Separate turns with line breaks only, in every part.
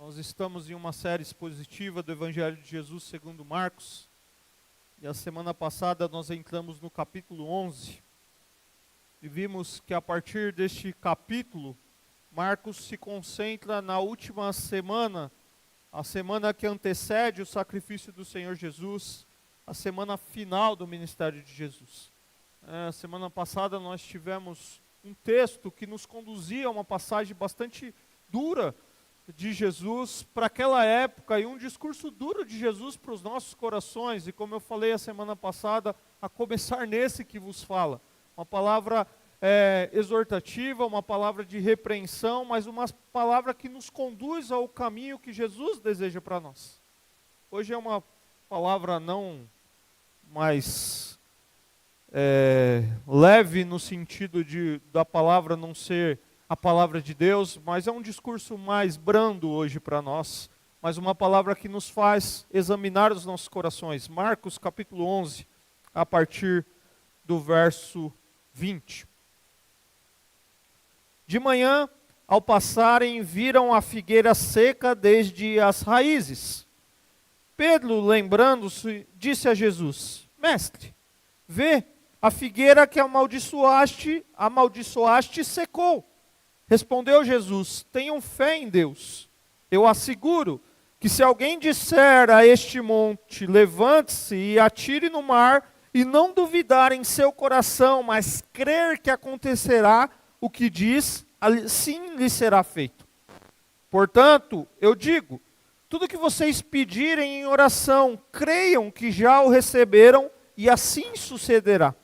Nós estamos em uma série expositiva do Evangelho de Jesus segundo Marcos. E a semana passada nós entramos no capítulo 11. E vimos que a partir deste capítulo, Marcos se concentra na última semana, a semana que antecede o sacrifício do Senhor Jesus, a semana final do ministério de Jesus. A semana passada nós tivemos um texto que nos conduzia a uma passagem bastante dura de Jesus para aquela época e um discurso duro de Jesus para os nossos corações. E como eu falei a semana passada, a começar nesse que vos fala. Uma palavra exortativa, uma palavra de repreensão, mas uma palavra que nos conduz ao caminho que Jesus deseja para nós. Hoje é uma palavra não mais leve no sentido da palavra não ser a palavra de Deus, mas é um discurso mais brando hoje para nós, mas uma palavra que nos faz examinar os nossos corações. Marcos capítulo 11, a partir do verso 20. De manhã, ao passarem, viram a figueira seca desde as raízes. Pedro, lembrando-se, disse a Jesus: Mestre, vê, a figueira que amaldiçoaste secou. Respondeu Jesus: tenham fé em Deus. Eu asseguro que se alguém disser a este monte, levante-se e atire no mar, e não duvidar em seu coração, mas crer que acontecerá o que diz, assim lhe será feito. Portanto, eu digo, tudo que vocês pedirem em oração, creiam que já o receberam, e assim sucederá.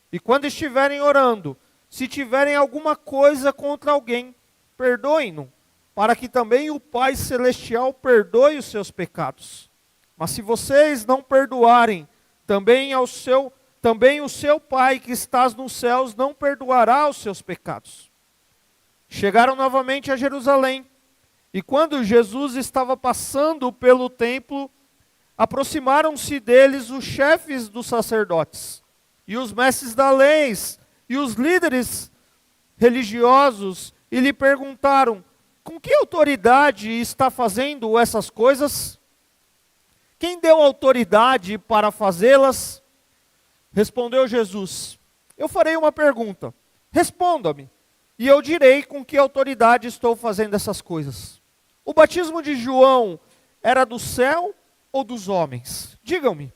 E quando estiverem orando, se tiverem alguma coisa contra alguém, perdoem-no, para que também o Pai Celestial perdoe os seus pecados. Mas se vocês não perdoarem, também o seu Pai que estás nos céus não perdoará os seus pecados. Chegaram novamente a Jerusalém, e quando Jesus estava passando pelo templo, aproximaram-se deles os chefes dos sacerdotes, e os mestres da lei, e os líderes religiosos, e lhe perguntaram: com que autoridade está fazendo essas coisas? Quem deu autoridade para fazê-las? Respondeu Jesus: eu farei uma pergunta, responda-me, e eu direi com que autoridade estou fazendo essas coisas. O batismo de João era do céu ou dos homens? Digam-me.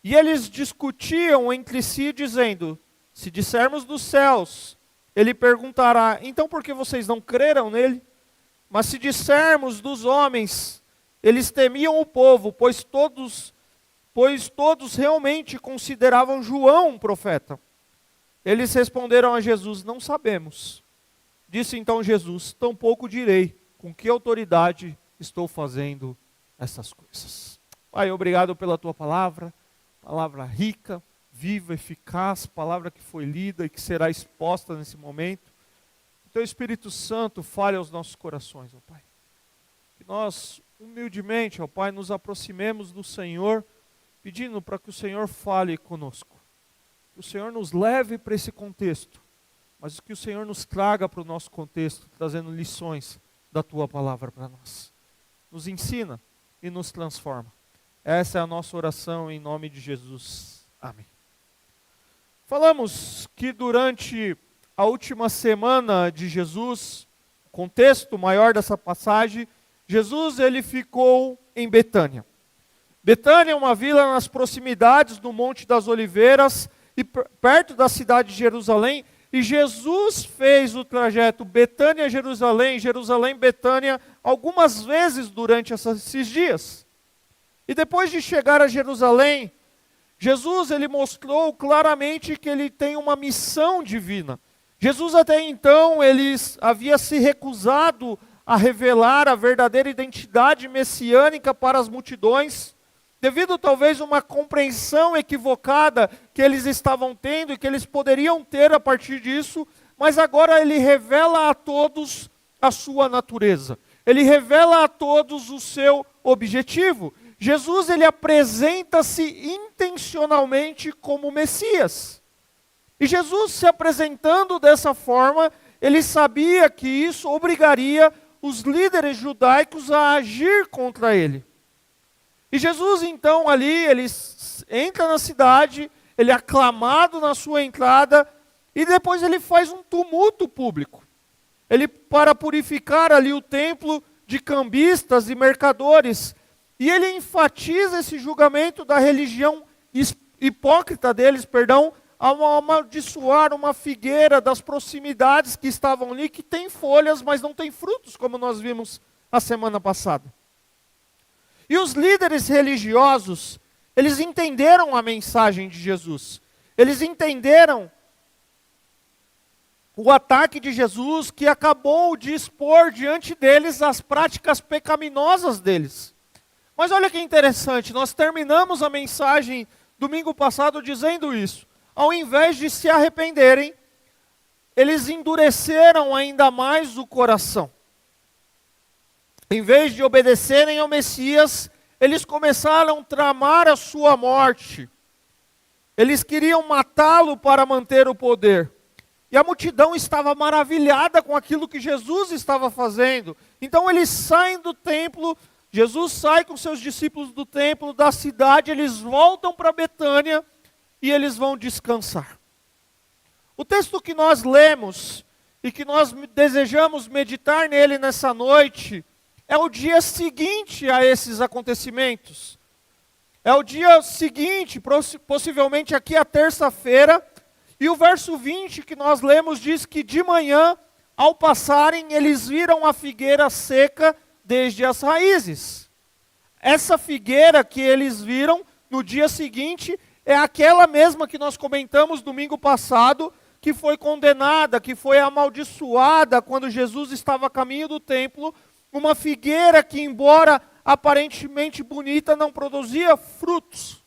E eles discutiam entre si, dizendo: se dissermos dos céus, ele perguntará: então por que vocês não creram nele? Mas se dissermos dos homens, eles temiam o povo, pois todos realmente consideravam João um profeta. Eles responderam a Jesus: não sabemos. Disse então Jesus: tampouco direi com que autoridade estou fazendo essas coisas. Pai, obrigado pela tua palavra rica, viva, eficaz, palavra que foi lida e que será exposta nesse momento. Teu Espírito Santo fale aos nossos corações, ó Pai. Que nós, humildemente, ó Pai, nos aproximemos do Senhor, pedindo para que o Senhor fale conosco. Que o Senhor nos leve para esse contexto, mas que o Senhor nos traga para o nosso contexto, trazendo lições da Tua palavra para nós. Nos ensina e nos transforma. Essa é a nossa oração em nome de Jesus. Amém. Falamos que durante a última semana de Jesus, o contexto maior dessa passagem, Jesus ele ficou em Betânia. Betânia é uma vila nas proximidades do Monte das Oliveiras e perto da cidade de Jerusalém. E Jesus fez o trajeto Betânia-Jerusalém, Jerusalém-Betânia, algumas vezes durante esses dias. E depois de chegar a Jerusalém, Jesus ele mostrou claramente que ele tem uma missão divina. Jesus até então ele havia se recusado a revelar a verdadeira identidade messiânica para as multidões, devido talvez a uma compreensão equivocada que eles estavam tendo e que eles poderiam ter a partir disso, mas agora ele revela a todos a sua natureza. Ele revela a todos o seu objetivo. Jesus ele apresenta-se intencionalmente como Messias. E Jesus se apresentando dessa forma, ele sabia que isso obrigaria os líderes judaicos a agir contra ele. E Jesus então ali, ele entra na cidade, ele é aclamado na sua entrada, e depois ele faz um tumulto público. Ele, para purificar ali o templo de cambistas e mercadores, e ele enfatiza esse julgamento da religião hipócrita deles, ao amaldiçoar uma figueira das proximidades que estavam ali, que tem folhas, mas não tem frutos, como nós vimos a semana passada. E os líderes religiosos, eles entenderam a mensagem de Jesus. Eles entenderam o ataque de Jesus, que acabou de expor diante deles as práticas pecaminosas deles. Mas olha que interessante, nós terminamos a mensagem domingo passado dizendo isso. Ao invés de se arrependerem, eles endureceram ainda mais o coração. Em vez de obedecerem ao Messias, eles começaram a tramar a sua morte. Eles queriam matá-lo para manter o poder. E a multidão estava maravilhada com aquilo que Jesus estava fazendo. Então eles saem do templo, Jesus sai com seus discípulos do templo, da cidade, eles voltam para Betânia e eles vão descansar. O texto que nós lemos e que nós desejamos meditar nele nessa noite é o dia seguinte a esses acontecimentos. É o dia seguinte, possivelmente aqui a terça-feira, e o verso 20 que nós lemos diz que de manhã, ao passarem, eles viram a figueira seca desde as raízes. Essa figueira que eles viram no dia seguinte é aquela mesma que nós comentamos domingo passado, que foi condenada, que foi amaldiçoada quando Jesus estava a caminho do templo, uma figueira que, embora aparentemente bonita, não produzia frutos.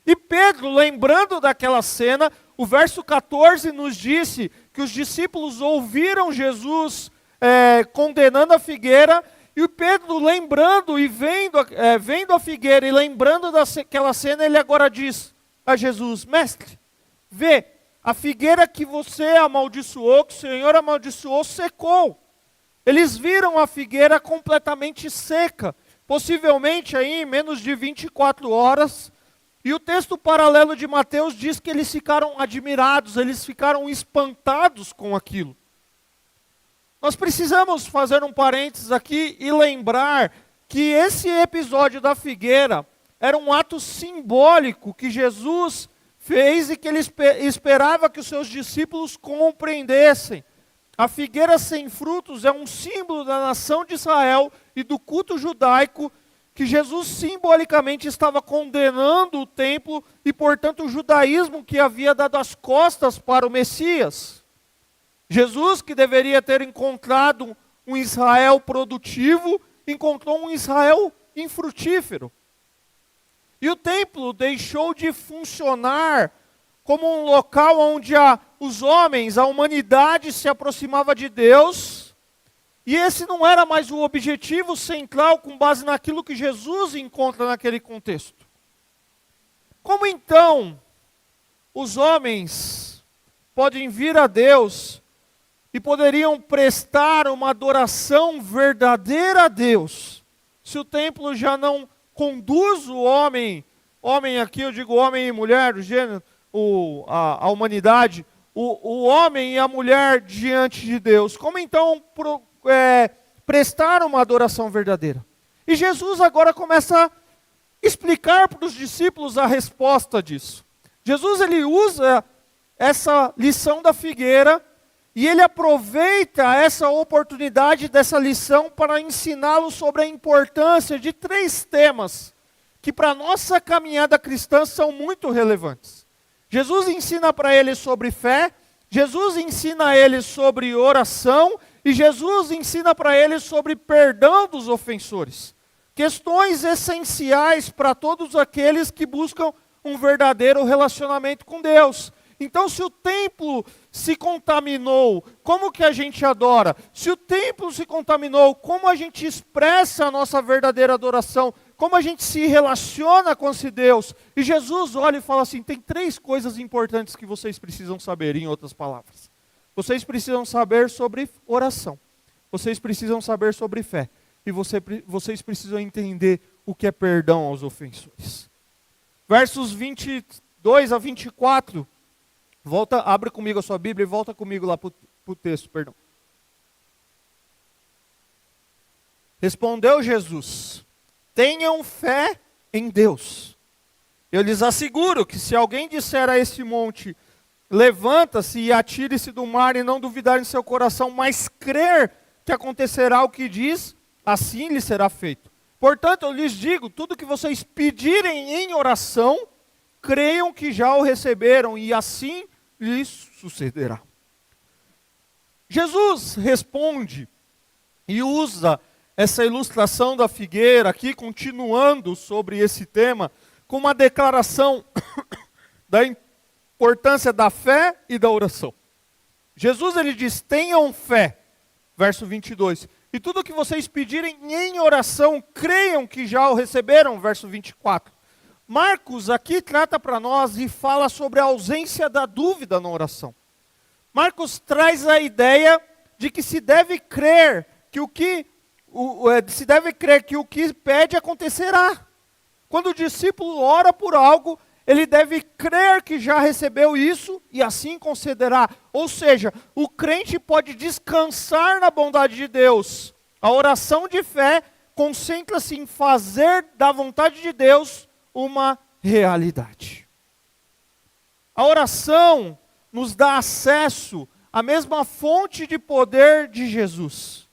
E Pedro, lembrando daquela cena, o verso 14 nos disse que os discípulos ouviram Jesus condenando a figueira, e o Pedro, lembrando e vendo a figueira e lembrando daquela cena, ele agora diz a Jesus: Mestre, vê, a figueira que você amaldiçoou, que o Senhor amaldiçoou, secou. Eles viram a figueira completamente seca, possivelmente aí em menos de 24 horas, e o texto paralelo de Mateus diz que eles ficaram admirados, eles ficaram espantados com aquilo. Nós precisamos fazer um parênteses aqui e lembrar que esse episódio da figueira era um ato simbólico que Jesus fez e que ele esperava que os seus discípulos compreendessem. A figueira sem frutos é um símbolo da nação de Israel e do culto judaico, que Jesus simbolicamente estava condenando o templo e, portanto, o judaísmo que havia dado as costas para o Messias. Jesus, que deveria ter encontrado um Israel produtivo, encontrou um Israel infrutífero. E o templo deixou de funcionar como um local onde os homens, a humanidade se aproximava de Deus, e esse não era mais o objetivo central com base naquilo que Jesus encontra naquele contexto. Como então os homens podem vir a Deus e poderiam prestar uma adoração verdadeira a Deus, se o templo já não conduz o homem aqui eu digo homem e mulher, o gênero, a humanidade, o homem e a mulher diante de Deus? Como então prestar uma adoração verdadeira? E Jesus agora começa a explicar para os discípulos a resposta disso. Jesus, ele usa essa lição da figueira e ele aproveita essa oportunidade dessa lição para ensiná-los sobre a importância de 3 temas que para a nossa caminhada cristã são muito relevantes. Jesus ensina para eles sobre fé, Jesus ensina a eles sobre oração e Jesus ensina para eles sobre perdão dos ofensores. Questões essenciais para todos aqueles que buscam um verdadeiro relacionamento com Deus. Então, se o templo se contaminou, como que a gente adora? Se o templo se contaminou, como a gente expressa a nossa verdadeira adoração? Como a gente se relaciona com esse Deus? E Jesus olha e fala assim, tem 3 coisas importantes que vocês precisam saber, em outras palavras. Vocês precisam saber sobre oração. vocês precisam saber sobre fé. E vocês precisam entender o que é perdão aos ofensores. Versos 22 a 24. Abre comigo a sua Bíblia e volta comigo lá para o texto, perdão. Respondeu Jesus: tenham fé em Deus. Eu lhes asseguro que se alguém disser a este monte, levanta-se e atire-se do mar, e não duvidar em seu coração, mas crer que acontecerá o que diz, assim lhe será feito. Portanto, eu lhes digo, tudo que vocês pedirem em oração, creiam que já o receberam, e assim lhes sucederá. Jesus responde e usa essa ilustração da figueira aqui, continuando sobre esse tema, com uma declaração da importância da fé e da oração. Jesus, ele diz: tenham fé, verso 22. E tudo que vocês pedirem em oração, creiam que já o receberam, verso 24. Marcos aqui trata para nós e fala sobre a ausência da dúvida na oração. Marcos traz a ideia de que se deve crer que o que pede acontecerá. Quando o discípulo ora por algo, ele deve crer que já recebeu isso e assim concederá. Ou seja, o crente pode descansar na bondade de Deus. A oração de fé concentra-se em fazer da vontade de Deus uma realidade. A oração nos dá acesso à mesma fonte de poder de Jesus.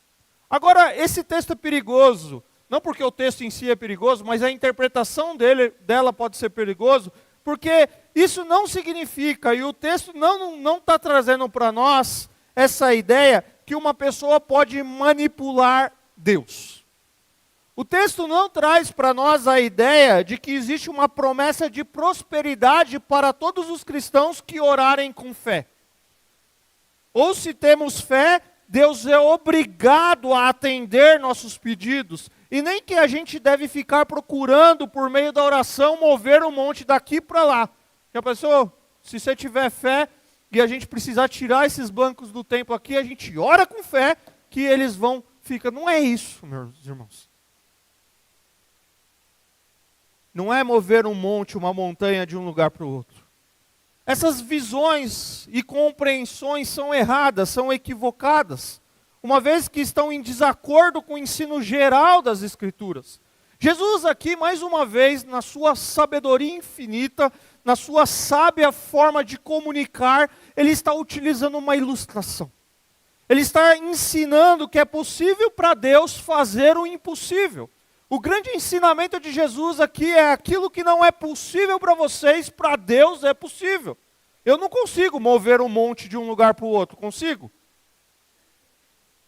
Agora, esse texto é perigoso, não porque o texto em si é perigoso, mas a interpretação dela pode ser perigoso, porque isso não significa, e o texto não está trazendo para nós essa ideia que uma pessoa pode manipular Deus. O texto não traz para nós a ideia de que existe uma promessa de prosperidade para todos os cristãos que orarem com fé. Ou se temos fé, Deus é obrigado a atender nossos pedidos. E nem que a gente deve ficar procurando, por meio da oração, mover um monte daqui para lá. Já pensou? Se você tiver fé e a gente precisar tirar esses bancos do templo aqui, a gente ora com fé que eles vão ficar. Não é isso, meus irmãos. Não é mover um monte, uma montanha de um lugar para o outro. Essas visões e compreensões são erradas, são equivocadas, uma vez que estão em desacordo com o ensino geral das Escrituras. Jesus aqui, mais uma vez, na sua sabedoria infinita, na sua sábia forma de comunicar, ele está utilizando uma ilustração. Ele está ensinando que é possível para Deus fazer o impossível. O grande ensinamento de Jesus aqui é aquilo que não é possível para vocês, para Deus é possível. Eu não consigo mover um monte de um lugar para o outro, consigo?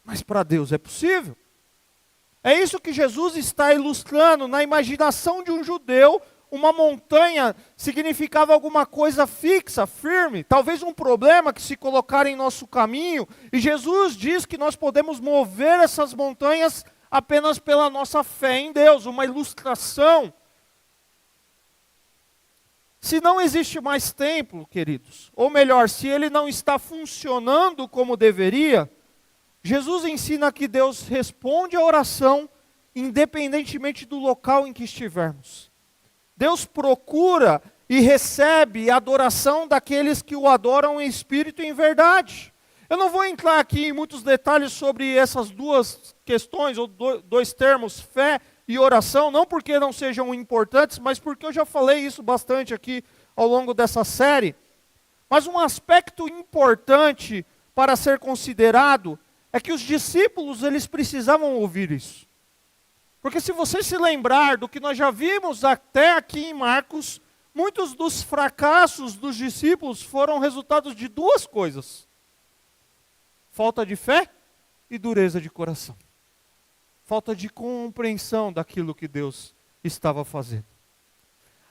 Mas para Deus é possível. É isso que Jesus está ilustrando. Na imaginação de um judeu, uma montanha significava alguma coisa fixa, firme, talvez um problema que se colocar em nosso caminho. E Jesus diz que nós podemos mover essas montanhas apenas pela nossa fé em Deus, uma ilustração. Se não existe mais templo, queridos, ou melhor, se ele não está funcionando como deveria, Jesus ensina que Deus responde à oração independentemente do local em que estivermos. Deus procura e recebe a adoração daqueles que o adoram em espírito e em verdade. Eu não vou entrar aqui em muitos detalhes sobre essas duas questões, ou dois termos, fé e oração, não porque não sejam importantes, mas porque eu já falei isso bastante aqui ao longo dessa série. Mas um aspecto importante para ser considerado é que os discípulos, eles precisavam ouvir isso. Porque se você se lembrar do que nós já vimos até aqui em Marcos, muitos dos fracassos dos discípulos foram resultados de duas coisas: falta de fé e dureza de coração. Falta de compreensão daquilo que Deus estava fazendo.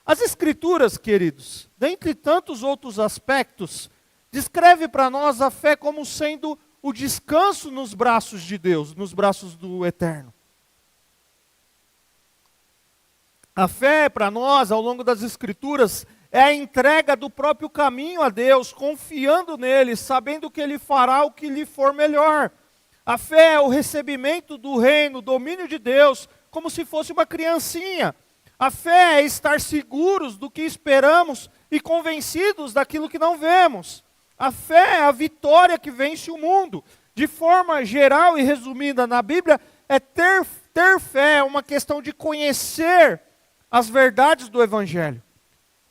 As Escrituras, queridos, dentre tantos outros aspectos, descreve para nós a fé como sendo o descanso nos braços de Deus, nos braços do Eterno. A fé para nós, ao longo das Escrituras, é a entrega do próprio caminho a Deus, confiando nele, sabendo que Ele fará o que lhe for melhor. A fé é o recebimento do reino, o domínio de Deus, como se fosse uma criancinha. A fé é estar seguros do que esperamos e convencidos daquilo que não vemos. A fé é a vitória que vence o mundo. De forma geral e resumida na Bíblia, ter fé é uma questão de conhecer as verdades do Evangelho.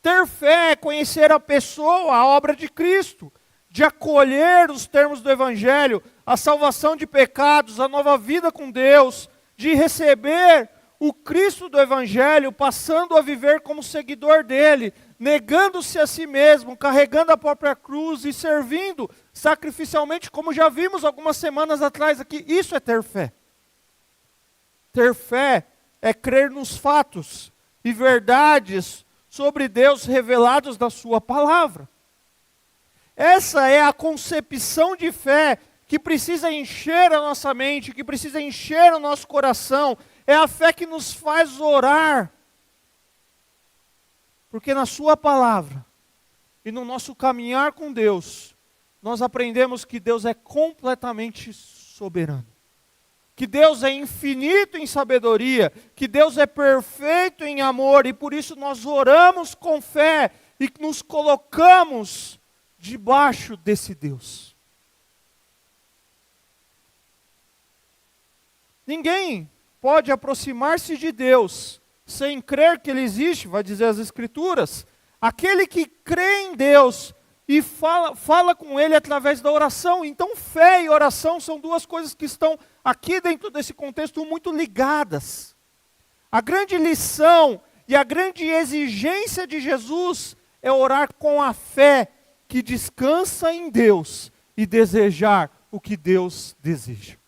Ter fé é conhecer a pessoa, a obra de Cristo, de acolher os termos do Evangelho, a salvação de pecados, a nova vida com Deus, de receber o Cristo do Evangelho, passando a viver como seguidor dele, negando-se a si mesmo, carregando a própria cruz e servindo sacrificialmente, como já vimos algumas semanas atrás aqui. Isso é ter fé. Ter fé é crer nos fatos e verdades sobre Deus revelados na sua palavra. Essa é a concepção de fé que precisa encher a nossa mente, que precisa encher o nosso coração. É a fé que nos faz orar. Porque na sua palavra e no nosso caminhar com Deus, nós aprendemos que Deus é completamente soberano. Que Deus é infinito em sabedoria, que Deus é perfeito em amor, e por isso nós oramos com fé e nos colocamos debaixo desse Deus. Ninguém pode aproximar-se de Deus sem crer que Ele existe, vai dizer as Escrituras. Aquele que crê em Deus e fala com Ele através da oração. Então fé e oração são duas coisas que estão aqui dentro desse contexto muito ligadas. A grande lição e a grande exigência de Jesus é orar com a fé que descansa em Deus e desejar o que Deus deseja.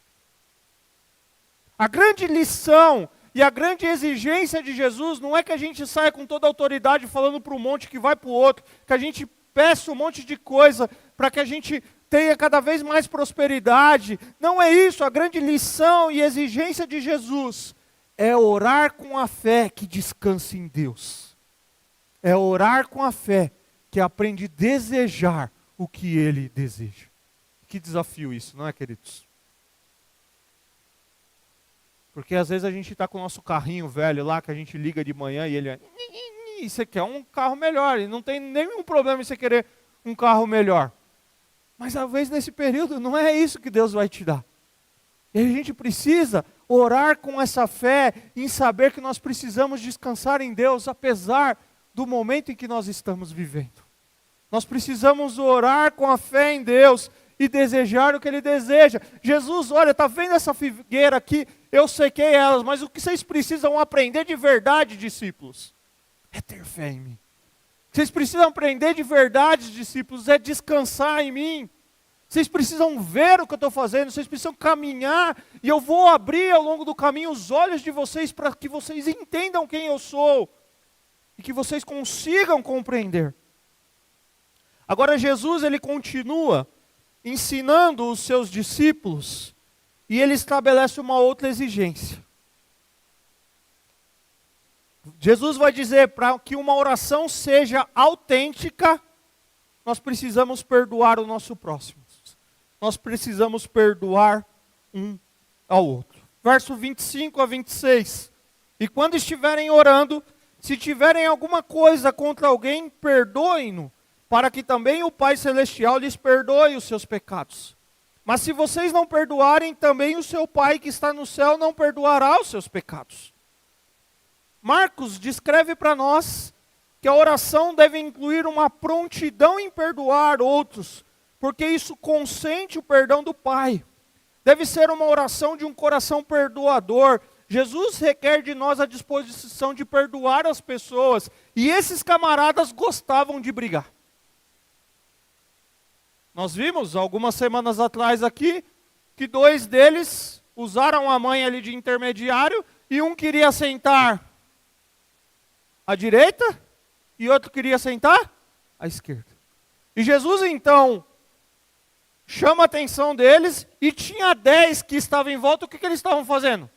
A grande lição e a grande exigência de Jesus não é que a gente saia com toda a autoridade falando para um monte que vai para o outro, que a gente peça um monte de coisa para que a gente tenha cada vez mais prosperidade. Não é isso. A grande lição e exigência de Jesus é orar com a fé que descansa em Deus. É orar com a fé que aprende a desejar o que Ele deseja. Que desafio isso, não é, queridos? Porque às vezes a gente está com o nosso carrinho velho lá, que a gente liga de manhã e ele é... E você quer um carro melhor, e não tem nenhum problema em você querer um carro melhor. Mas às vezes nesse período não é isso que Deus vai te dar. E a gente precisa orar com essa fé, em saber que nós precisamos descansar em Deus, apesar do momento em que nós estamos vivendo. Nós precisamos orar com a fé em Deus e desejar o que Ele deseja. Jesus, olha, está vendo essa figueira aqui? Eu sequei elas, mas o que vocês precisam aprender de verdade, discípulos, é ter fé em mim. Vocês precisam aprender de verdade, discípulos, é descansar em mim. Vocês precisam ver o que eu estou fazendo, vocês precisam caminhar, e eu vou abrir ao longo do caminho os olhos de vocês para que vocês entendam quem eu sou, e que vocês consigam compreender. Agora Jesus, ele continua ensinando os seus discípulos, e ele estabelece uma outra exigência. Jesus vai dizer, para que uma oração seja autêntica, nós precisamos perdoar o nosso próximo. Nós precisamos perdoar um ao outro. Verso 25 a 26. E quando estiverem orando, se tiverem alguma coisa contra alguém, perdoem-no, para que também o Pai Celestial lhes perdoe os seus pecados. Mas se vocês não perdoarem, também o seu Pai que está no céu não perdoará os seus pecados. Marcos descreve para nós que a oração deve incluir uma prontidão em perdoar outros, porque isso consente o perdão do Pai. Deve ser uma oração de um coração perdoador. Jesus requer de nós a disposição de perdoar as pessoas, e esses camaradas gostavam de brigar. Nós vimos algumas semanas atrás aqui, que dois deles usaram a mãe ali de intermediário, e um queria sentar à direita, e outro queria sentar à esquerda. E Jesus então chama a atenção deles, e tinha 10 que estavam em volta. O que eles estavam fazendo?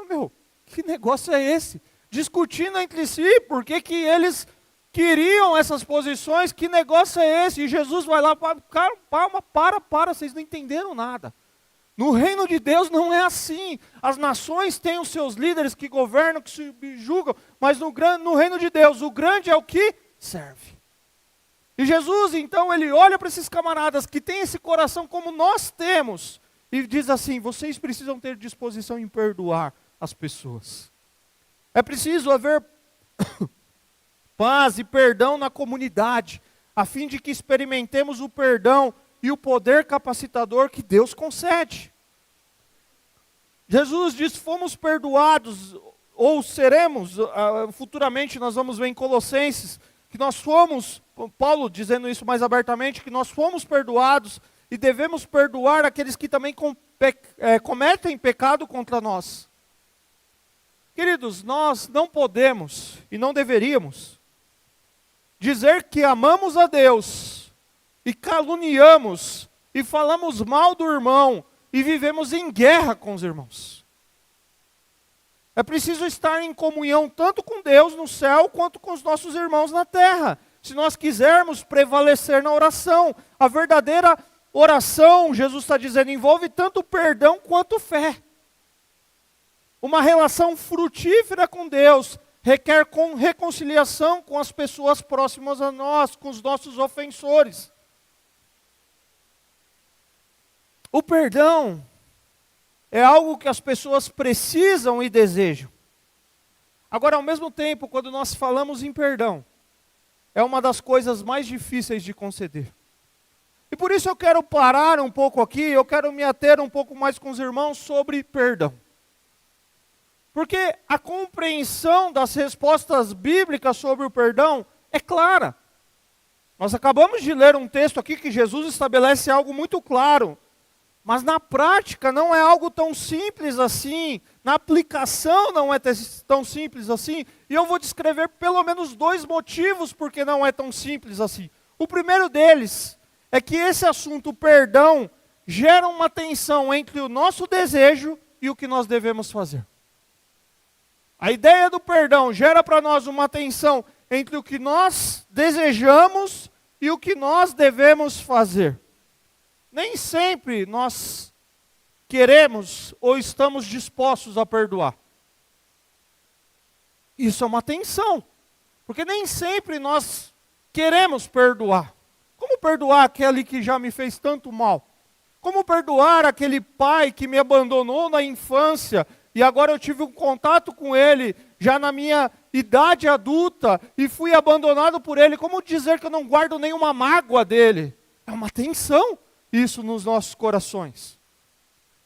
Meu, que negócio é esse? Discutindo entre si, por que eles queriam essas posições, que negócio é esse? E Jesus vai lá, calma, para, vocês não entenderam nada. No reino de Deus não é assim. As nações têm os seus líderes que governam, que subjugam, mas no reino de Deus, o grande é o que serve. E Jesus, então, ele olha para esses camaradas que têm esse coração como nós temos, e diz assim: vocês precisam ter disposição em perdoar as pessoas. É preciso haver paz e perdão na comunidade, a fim de que experimentemos o perdão e o poder capacitador que Deus concede. Jesus diz: fomos perdoados, ou seremos, futuramente nós vamos ver em Colossenses, que nós fomos, Paulo dizendo isso mais abertamente, que nós fomos perdoados e devemos perdoar aqueles que também cometem pecado contra nós. Queridos, nós não podemos e não deveríamos dizer que amamos a Deus e caluniamos e falamos mal do irmão e vivemos em guerra com os irmãos. É preciso estar em comunhão tanto com Deus no céu quanto com os nossos irmãos na terra, se nós quisermos prevalecer na oração. A verdadeira oração, Jesus está dizendo, envolve tanto perdão quanto fé. Uma relação frutífera com Deus requer reconciliação com as pessoas próximas a nós, com os nossos ofensores. O perdão é algo que as pessoas precisam e desejam. Agora, ao mesmo tempo, quando nós falamos em perdão, é uma das coisas mais difíceis de conceder. E por isso eu quero parar um pouco aqui, eu quero me ater um pouco mais com os irmãos sobre perdão. Porque a compreensão das respostas bíblicas sobre o perdão é clara. Nós acabamos de ler um texto aqui que Jesus estabelece algo muito claro. Mas na prática não é algo tão simples assim. Na aplicação não é tão simples assim. E eu vou descrever pelo menos 2 motivos porque não é tão simples assim. O primeiro deles é que esse assunto, o perdão, gera uma tensão entre o nosso desejo e o que nós devemos fazer. A ideia do perdão gera para nós uma tensão entre o que nós desejamos e o que nós devemos fazer. Nem sempre nós queremos ou estamos dispostos a perdoar. Isso é uma tensão, porque nem sempre nós queremos perdoar. Como perdoar aquele que já me fez tanto mal? Como perdoar aquele pai que me abandonou na infância e agora eu tive um contato com ele já na minha idade adulta e fui abandonado por ele? Como dizer que eu não guardo nenhuma mágoa dele? É uma tensão isso nos nossos corações.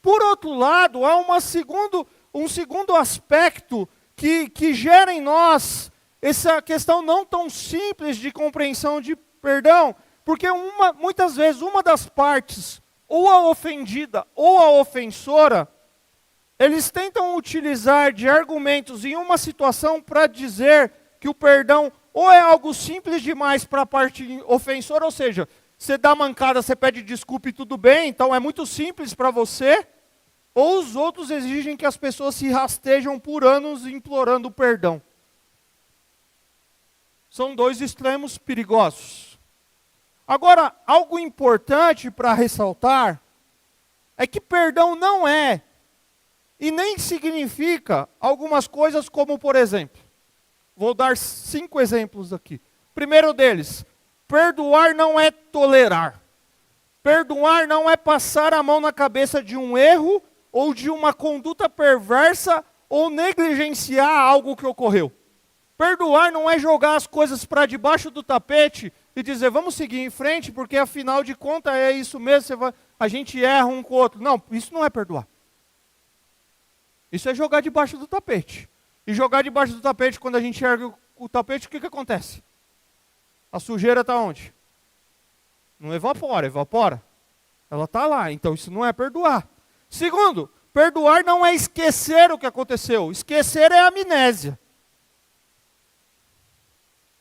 Por outro lado, há um segundo aspecto que gera em nós essa questão não tão simples de compreensão de perdão, porque muitas vezes uma das partes, ou a ofendida ou a ofensora, eles tentam utilizar de argumentos em uma situação para dizer que o perdão ou é algo simples demais para a parte ofensora, ou seja, você dá mancada, você pede desculpa e tudo bem, então é muito simples para você, ou os outros exigem que as pessoas se rastejam por anos implorando perdão. São 2 extremos perigosos. Agora, algo importante para ressaltar é que perdão não é e nem significa algumas coisas como, por exemplo, vou dar 5 exemplos aqui. Primeiro deles, perdoar não é tolerar. Perdoar não é passar a mão na cabeça de um erro ou de uma conduta perversa ou negligenciar algo que ocorreu. Perdoar não é jogar as coisas para debaixo do tapete e dizer, vamos seguir em frente, porque afinal de contas é isso mesmo, a gente erra um com o outro. Não, isso não é perdoar. Isso é jogar debaixo do tapete. E jogar debaixo do tapete, quando a gente ergue o tapete, o que acontece? A sujeira está onde? Não evapora, evapora. Ela está lá, então isso não é perdoar. Segundo, perdoar não é esquecer o que aconteceu. Esquecer é amnésia.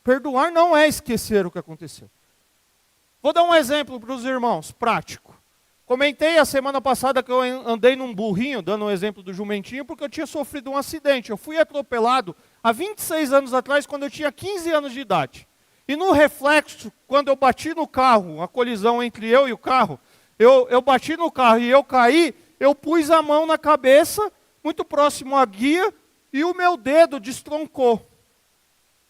Perdoar não é esquecer o que aconteceu. Vou dar um exemplo para os irmãos, prático. Comentei a semana passada que eu andei num burrinho, dando um exemplo do jumentinho, porque eu tinha sofrido um acidente. Eu fui atropelado há 26 anos atrás, quando eu tinha 15 anos de idade. E no reflexo, quando eu bati no carro, a colisão entre eu e o carro, eu bati no carro e eu caí, eu pus a mão na cabeça, muito próximo à guia, e o meu dedo destroncou.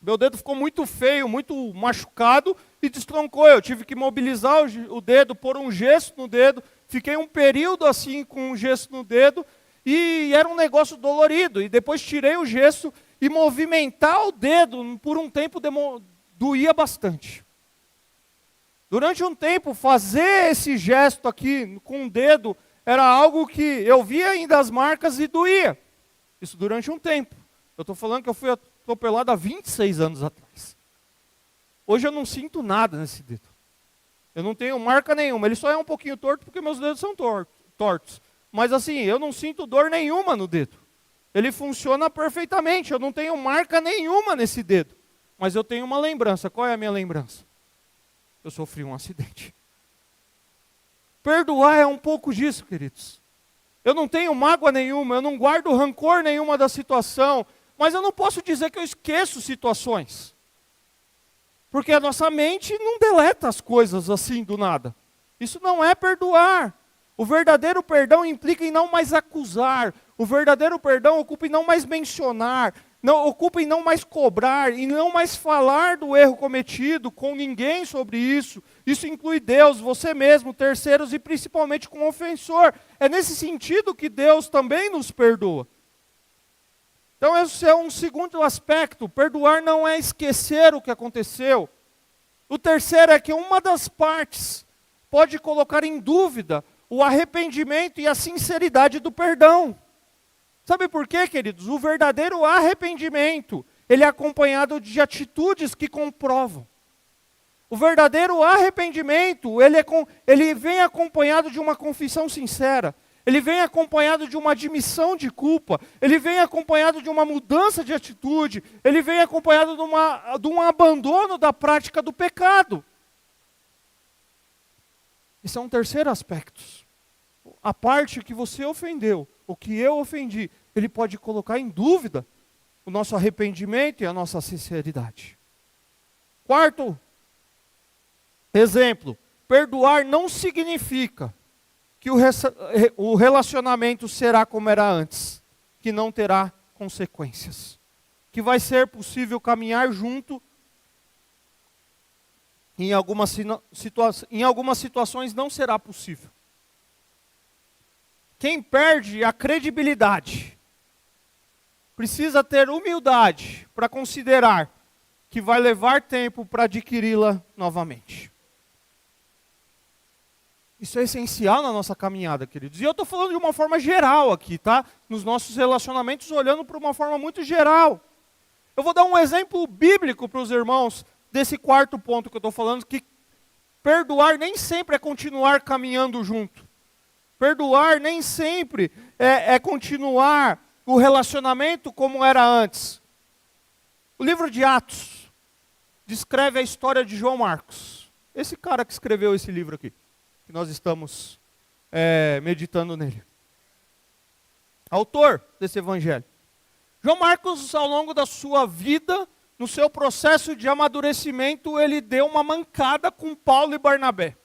Meu dedo ficou muito feio, muito machucado e destroncou. Eu tive que mobilizar o dedo, pôr um gesso no dedo. Fiquei um período assim com um gesso no dedo e era um negócio dolorido. E depois tirei o gesso e movimentar o dedo por um tempo doía bastante. Durante um tempo, fazer esse gesto aqui com o dedo era algo que eu via ainda as marcas e doía. Isso durante um tempo. Eu estou falando que eu fui atropelado há 26 anos atrás. Hoje eu não sinto nada nesse dedo. Eu não tenho marca nenhuma. Ele só é um pouquinho torto porque meus dedos são tortos. Mas assim, eu não sinto dor nenhuma no dedo. Ele funciona perfeitamente. Eu não tenho marca nenhuma nesse dedo. Mas eu tenho uma lembrança. Qual é a minha lembrança? Eu sofri um acidente. Perdoar é um pouco disso, queridos. Eu não tenho mágoa nenhuma, eu não guardo rancor nenhuma da situação, mas eu não posso dizer que eu esqueço situações. Porque a nossa mente não deleta as coisas assim do nada. Isso não é perdoar. O verdadeiro perdão implica em não mais acusar. O verdadeiro perdão ocupa em não mais mencionar, ocupa em não mais cobrar, em não mais falar do erro cometido com ninguém sobre isso. Isso inclui Deus, você mesmo, terceiros e principalmente com o ofensor. É nesse sentido que Deus também nos perdoa. Então esse é um segundo aspecto. Perdoar não é esquecer o que aconteceu. O terceiro é que uma das partes pode colocar em dúvida o arrependimento e a sinceridade do perdão. Sabe por quê, queridos? O verdadeiro arrependimento, ele é acompanhado de atitudes que comprovam. O verdadeiro arrependimento, ele vem acompanhado de uma confissão sincera. Ele vem acompanhado de uma admissão de culpa. Ele vem acompanhado de uma mudança de atitude. Ele vem acompanhado de um abandono da prática do pecado. Esse é um terceiro aspecto. A parte que você ofendeu, o que eu ofendi, ele pode colocar em dúvida o nosso arrependimento e a nossa sinceridade. Quarto exemplo, perdoar não significa que o relacionamento será como era antes, que não terá consequências, que vai ser possível caminhar junto. Em algumas situações não será possível. Quem perde a credibilidade precisa ter humildade para considerar que vai levar tempo para adquiri-la novamente. Isso é essencial na nossa caminhada, queridos. E eu estou falando de uma forma geral aqui, tá? Nos nossos relacionamentos, olhando para uma forma muito geral. Eu vou dar um exemplo bíblico para os irmãos desse quarto ponto que eu estou falando, que perdoar nem sempre é continuar caminhando junto. Perdoar nem sempre é continuar o relacionamento como era antes. O livro de Atos descreve a história de João Marcos. Esse cara que escreveu esse livro aqui, que nós estamos meditando nele. Autor desse evangelho. João Marcos, ao longo da sua vida, no seu processo de amadurecimento, ele deu uma mancada com Paulo e Barnabé.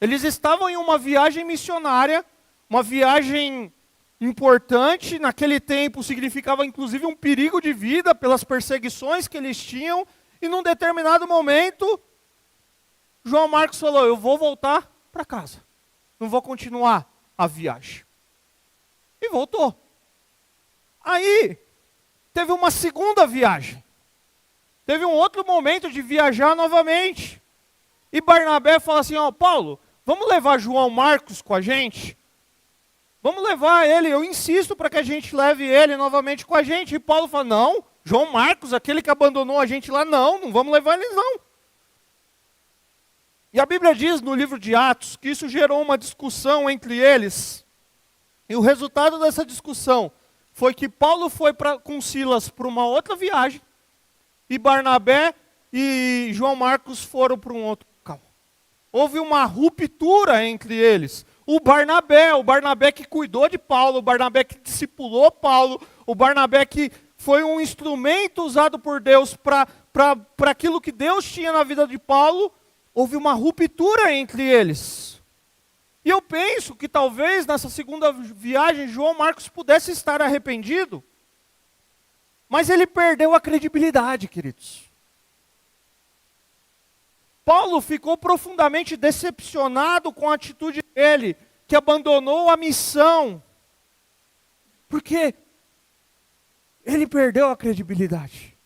Eles estavam em uma viagem missionária, uma viagem importante, naquele tempo significava inclusive um perigo de vida pelas perseguições que eles tinham, e num determinado momento, João Marcos falou, eu vou voltar para casa, não vou continuar a viagem. E voltou. Aí, teve uma segunda viagem. Teve um outro momento de viajar novamente. E Barnabé fala assim, Paulo, vamos levar João Marcos com a gente? Vamos levar ele, eu insisto para que a gente leve ele novamente com a gente. E Paulo fala, não, João Marcos, aquele que abandonou a gente lá, não vamos levar eles não. E a Bíblia diz no livro de Atos que isso gerou uma discussão entre eles. E o resultado dessa discussão foi que Paulo foi com Silas para uma outra viagem, e Barnabé e João Marcos foram para um outro local. Houve uma ruptura entre eles. O Barnabé que cuidou de Paulo, o Barnabé que discipulou Paulo, o Barnabé que foi um instrumento usado por Deus para para aquilo que Deus tinha na vida de Paulo, houve uma ruptura entre eles. E eu penso que talvez nessa segunda viagem João Marcos pudesse estar arrependido, mas ele perdeu a credibilidade, queridos. Paulo ficou profundamente decepcionado com a atitude dele, que abandonou a missão, porque ele perdeu a credibilidade.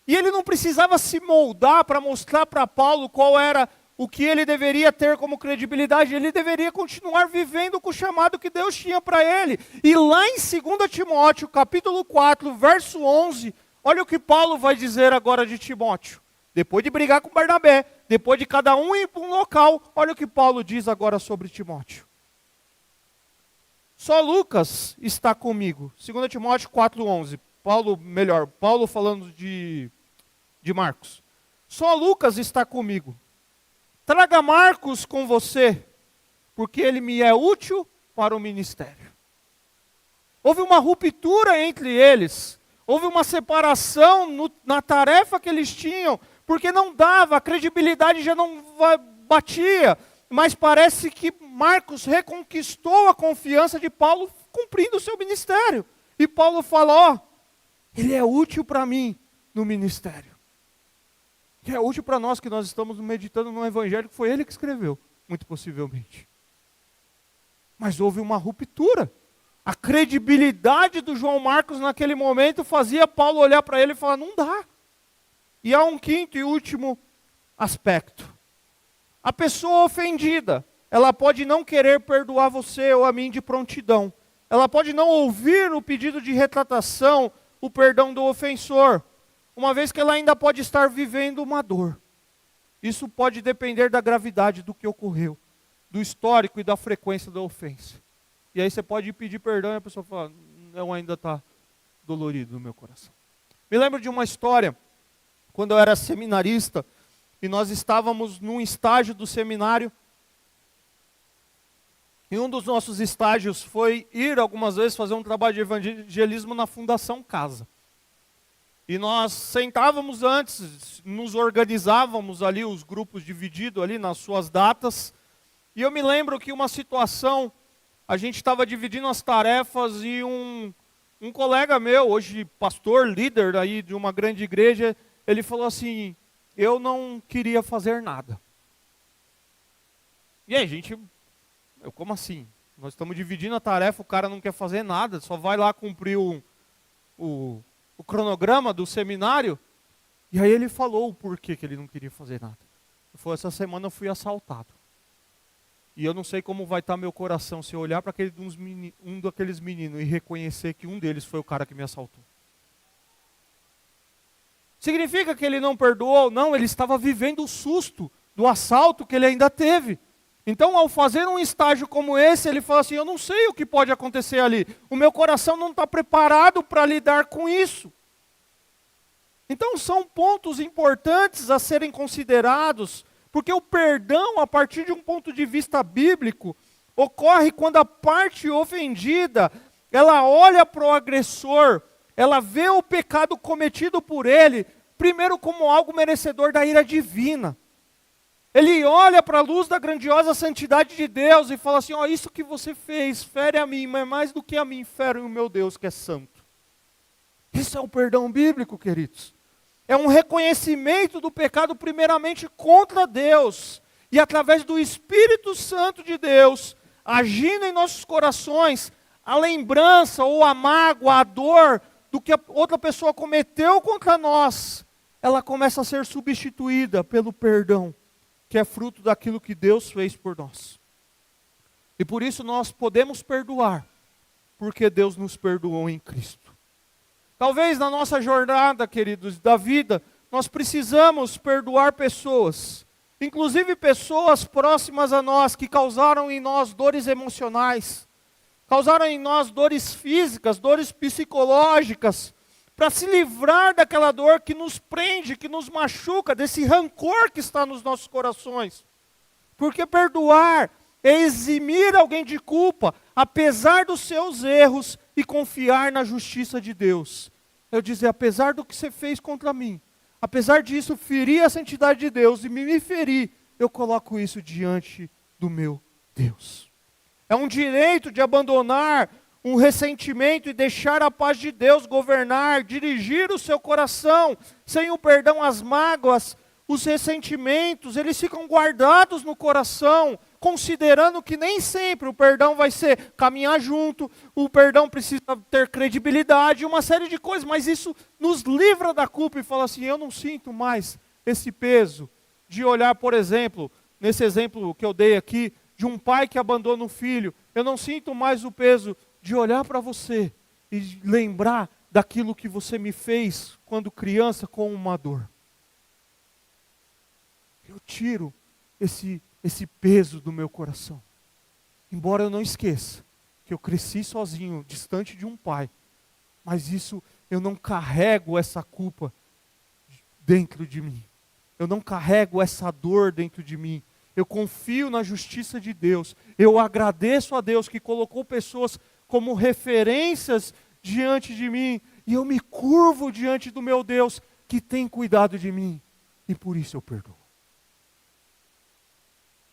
E ele não precisava se moldar para mostrar para Paulo qual era o que ele deveria ter como credibilidade. Ele deveria continuar vivendo com o chamado que Deus tinha para ele. E lá em 2 Timóteo, capítulo 4, verso 11, olha o que Paulo vai dizer agora de Timóteo. Depois de brigar com Barnabé, depois de cada um ir para um local, olha o que Paulo diz agora sobre Timóteo. Só Lucas está comigo. 2 Timóteo 4,11. Paulo falando de Marcos. Só Lucas está comigo. Traga Marcos com você, porque ele me é útil para o ministério. Houve uma ruptura entre eles. Houve uma separação na tarefa que eles tinham, porque não dava, a credibilidade já não batia. Mas parece que Marcos reconquistou a confiança de Paulo cumprindo o seu ministério. E Paulo fala, ele é útil para mim no ministério. Que é útil para nós que nós estamos meditando no evangelho que foi ele que escreveu, muito possivelmente. Mas houve uma ruptura. A credibilidade do João Marcos naquele momento fazia Paulo olhar para ele e falar, não dá. E há um quinto e último aspecto. A pessoa ofendida, ela pode não querer perdoar você ou a mim de prontidão. Ela pode não ouvir o pedido de retratação, o perdão do ofensor, uma vez que ela ainda pode estar vivendo uma dor. Isso pode depender da gravidade do que ocorreu, do histórico e da frequência da ofensa. E aí você pode pedir perdão e a pessoa fala, não, ainda está dolorido no meu coração. Me lembro de uma história, quando eu era seminarista, e nós estávamos num estágio do seminário, e um dos nossos estágios foi ir algumas vezes fazer um trabalho de evangelismo na Fundação Casa. E nós sentávamos antes, nos organizávamos ali, os grupos divididos ali nas suas datas, e eu me lembro que uma situação, a gente estava dividindo as tarefas e um colega meu, hoje pastor, líder aí de uma grande igreja, ele falou assim, eu não queria fazer nada. E aí, como assim? Nós estamos dividindo a tarefa, o cara não quer fazer nada, só vai lá cumprir o cronograma do seminário. E aí ele falou o porquê que ele não queria fazer nada. Ele falou, essa semana eu fui assaltado. E eu não sei como vai estar meu coração se eu olhar para um daqueles meninos e reconhecer que um deles foi o cara que me assaltou. Significa que ele não perdoou? Não, ele estava vivendo o susto do assalto que ele ainda teve. Então, ao fazer um estágio como esse, ele fala assim, eu não sei o que pode acontecer ali. O meu coração não está preparado para lidar com isso. Então, são pontos importantes a serem considerados, porque o perdão, a partir de um ponto de vista bíblico, ocorre quando a parte ofendida, ela olha para o agressor, ela vê o pecado cometido por ele, primeiro como algo merecedor da ira divina. Ele olha para a luz da grandiosa santidade de Deus e fala assim, isso que você fez fere a mim, mas mais do que a mim fere o meu Deus que é santo. Isso é o perdão bíblico, queridos. É um reconhecimento do pecado primeiramente contra Deus. E através do Espírito Santo de Deus, agindo em nossos corações, a lembrança ou a mágoa, a dor do que a outra pessoa cometeu contra nós, ela começa a ser substituída pelo perdão, que é fruto daquilo que Deus fez por nós. E por isso nós podemos perdoar, porque Deus nos perdoou em Cristo. Talvez na nossa jornada, queridos, da vida, nós precisamos perdoar pessoas, inclusive pessoas próximas a nós, que causaram em nós dores emocionais, causaram em nós dores físicas, dores psicológicas, para se livrar daquela dor que nos prende, que nos machuca, desse rancor que está nos nossos corações. Porque perdoar é eximir alguém de culpa, apesar dos seus erros, e confiar na justiça de Deus. Eu dizer, apesar do que você fez contra mim, apesar disso ferir a santidade de Deus e me ferir, eu coloco isso diante do meu Deus. É um direito de abandonar um ressentimento e deixar a paz de Deus governar, dirigir o seu coração. Sem o perdão, as mágoas, os ressentimentos, eles ficam guardados no coração, considerando que nem sempre o perdão vai ser caminhar junto, o perdão precisa ter credibilidade, uma série de coisas, mas isso nos livra da culpa e fala assim, eu não sinto mais esse peso de olhar, por exemplo, nesse exemplo que eu dei aqui, de um pai que abandona o filho, eu não sinto mais o peso de olhar para você e lembrar daquilo que você me fez quando criança com uma dor. Eu tiro esse peso do meu coração. Embora eu não esqueça que eu cresci sozinho, distante de um pai, mas isso, eu não carrego essa culpa dentro de mim. Eu não carrego essa dor dentro de mim. Eu confio na justiça de Deus. Eu agradeço a Deus que colocou pessoas como referências diante de mim. E eu me curvo diante do meu Deus que tem cuidado de mim. E por isso eu perdoo.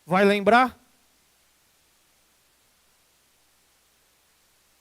Vai lembrar?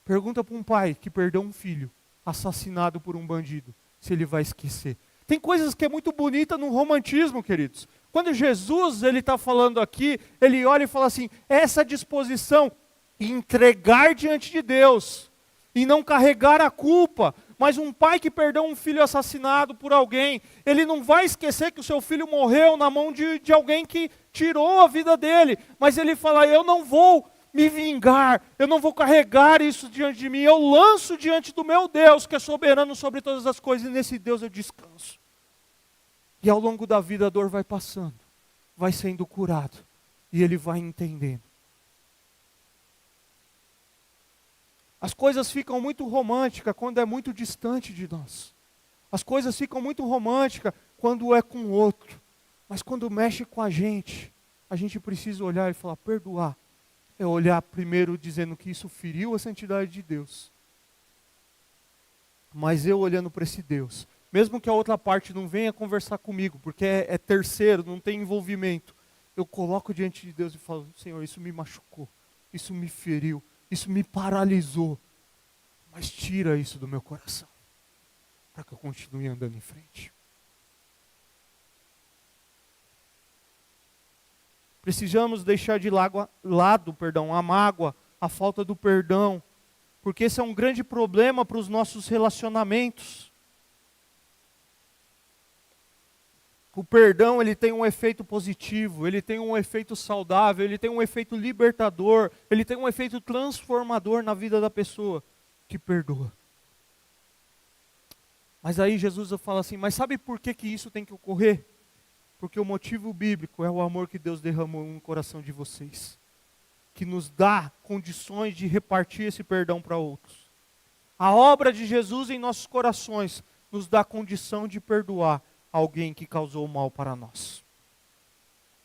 Pergunta para um pai que perdeu um filho assassinado por um bandido, se ele vai esquecer. Tem coisas que é muito bonita no romantismo, queridos. Quando Jesus ele está falando aqui, ele olha e fala assim, essa disposição em entregar diante de Deus, e não carregar a culpa. Mas um pai que perdeu um filho assassinado por alguém, ele não vai esquecer que o seu filho morreu na mão de alguém que tirou a vida dele. Mas ele fala, eu não vou me vingar, eu não vou carregar isso diante de mim, eu lanço diante do meu Deus, que é soberano sobre todas as coisas, e nesse Deus eu descanso. E ao longo da vida a dor vai passando, vai sendo curado, e ele vai entendendo. As coisas ficam muito românticas quando é muito distante de nós. As coisas ficam muito românticas quando é com o outro. Mas quando mexe com a gente precisa olhar e falar, perdoar. É olhar primeiro dizendo que isso feriu a santidade de Deus. Mas eu olhando para esse Deus, mesmo que a outra parte não venha conversar comigo, porque é terceiro, não tem envolvimento, eu coloco diante de Deus e falo, Senhor, isso me machucou, isso me feriu, isso me paralisou, mas tira isso do meu coração, para que eu continue andando em frente. Precisamos deixar de lado, a mágoa, a falta do perdão, porque esse é um grande problema para os nossos relacionamentos. O perdão, ele tem um efeito positivo, ele tem um efeito saudável, ele tem um efeito libertador, ele tem um efeito transformador na vida da pessoa que perdoa. Mas aí Jesus fala assim, mas sabe por que isso tem que ocorrer? Porque o motivo bíblico é o amor que Deus derramou no coração de vocês, que nos dá condições de repartir esse perdão para outros. A obra de Jesus em nossos corações nos dá condição de perdoar alguém que causou mal para nós.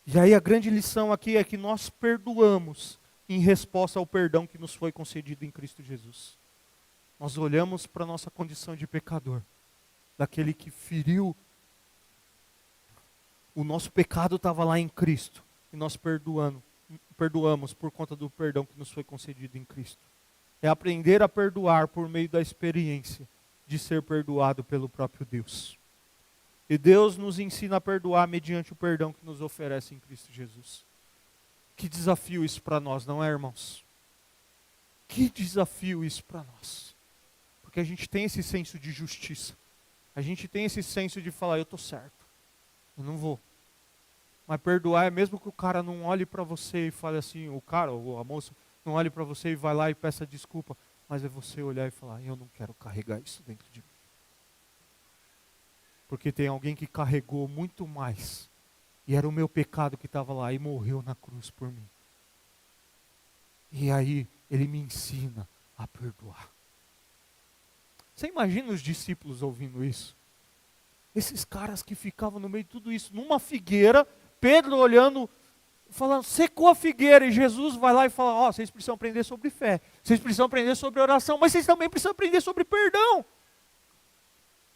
E aí a grande lição aqui é que nós perdoamos em resposta ao perdão que nos foi concedido em Cristo Jesus. Nós olhamos para a nossa condição de pecador, daquele que feriu, o nosso pecado estava lá em Cristo, e nós perdoamos por conta do perdão que nos foi concedido em Cristo. É aprender a perdoar por meio da experiência de ser perdoado pelo próprio Deus. E Deus nos ensina a perdoar mediante o perdão que nos oferece em Cristo Jesus. Que desafio isso para nós, não é, irmãos? Que desafio isso para nós. Porque a gente tem esse senso de justiça. A gente tem esse senso de falar, eu estou certo, eu não vou. Mas perdoar é mesmo que o cara não olhe para você e fale assim, o cara ou a moça não olhe para você e vai lá e peça desculpa. Mas é você olhar e falar, eu não quero carregar isso dentro de mim. Porque tem alguém que carregou muito mais. E era o meu pecado que estava lá e morreu na cruz por mim. E aí ele me ensina a perdoar. Você imagina os discípulos ouvindo isso? Esses caras que ficavam no meio de tudo isso, numa figueira, Pedro olhando, falando, secou a figueira, e Jesus vai lá e fala, vocês precisam aprender sobre fé, vocês precisam aprender sobre oração, mas vocês também precisam aprender sobre perdão.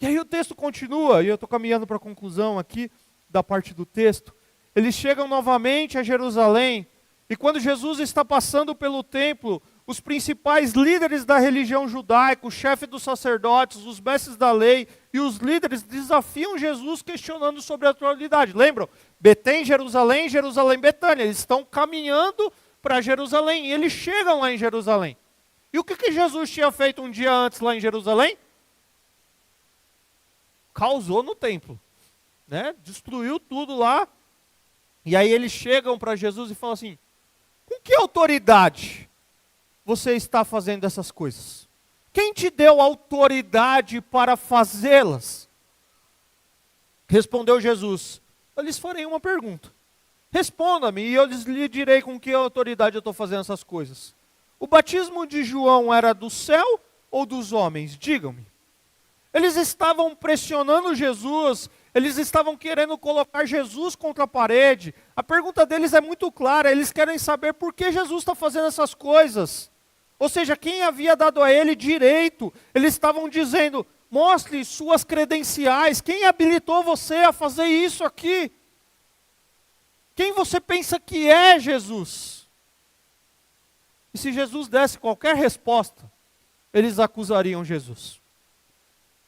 E aí o texto continua, e eu estou caminhando para a conclusão aqui da parte do texto. Eles chegam novamente a Jerusalém, e quando Jesus está passando pelo templo, os principais líderes da religião judaica, o chefe dos sacerdotes, os mestres da lei e os líderes desafiam Jesus questionando sobre a autoridade. Lembram? Betém, Jerusalém, Jerusalém, Betânia. Eles estão caminhando para Jerusalém e eles chegam lá em Jerusalém. E o que Jesus tinha feito um dia antes lá em Jerusalém? Causou no templo, né? Destruiu tudo lá. E aí eles chegam para Jesus e falam assim: com que autoridade você está fazendo essas coisas? Quem te deu autoridade para fazê-las? Respondeu Jesus: eu lhes farei uma pergunta. Responda-me e eu lhe direi com que autoridade eu estou fazendo essas coisas. O batismo de João era do céu ou dos homens? Digam-me. Eles estavam pressionando Jesus, eles estavam querendo colocar Jesus contra a parede. A pergunta deles é muito clara, eles querem saber por que Jesus está fazendo essas coisas. Ou seja, quem havia dado a ele direito? Eles estavam dizendo: mostre suas credenciais, quem habilitou você a fazer isso aqui? Quem você pensa que é Jesus? E se Jesus desse qualquer resposta, eles acusariam Jesus.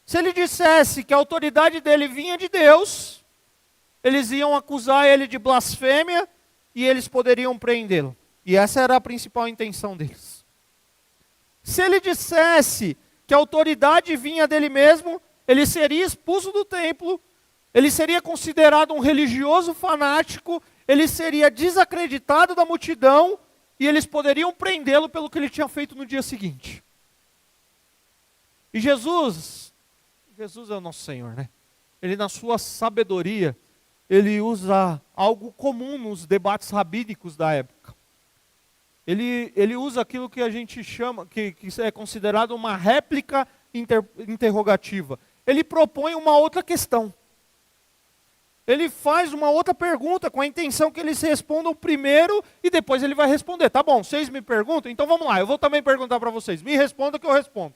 Se ele dissesse que a autoridade dele vinha de Deus, eles iam acusar ele de blasfêmia e eles poderiam prendê-lo. E essa era a principal intenção deles. Se ele dissesse que a autoridade vinha dele mesmo, ele seria expulso do templo, ele seria considerado um religioso fanático, ele seria desacreditado da multidão e eles poderiam prendê-lo pelo que ele tinha feito no dia seguinte. E Jesus é o nosso Senhor, né? Ele, na sua sabedoria, ele usa algo comum nos debates rabínicos da época. Ele usa aquilo que a gente chama, que é considerado uma réplica interrogativa. Ele propõe uma outra questão. Ele faz uma outra pergunta com a intenção que eles respondam primeiro e depois ele vai responder. Tá bom, vocês me perguntam? Então vamos lá, eu vou também perguntar para vocês. Me responda que eu respondo.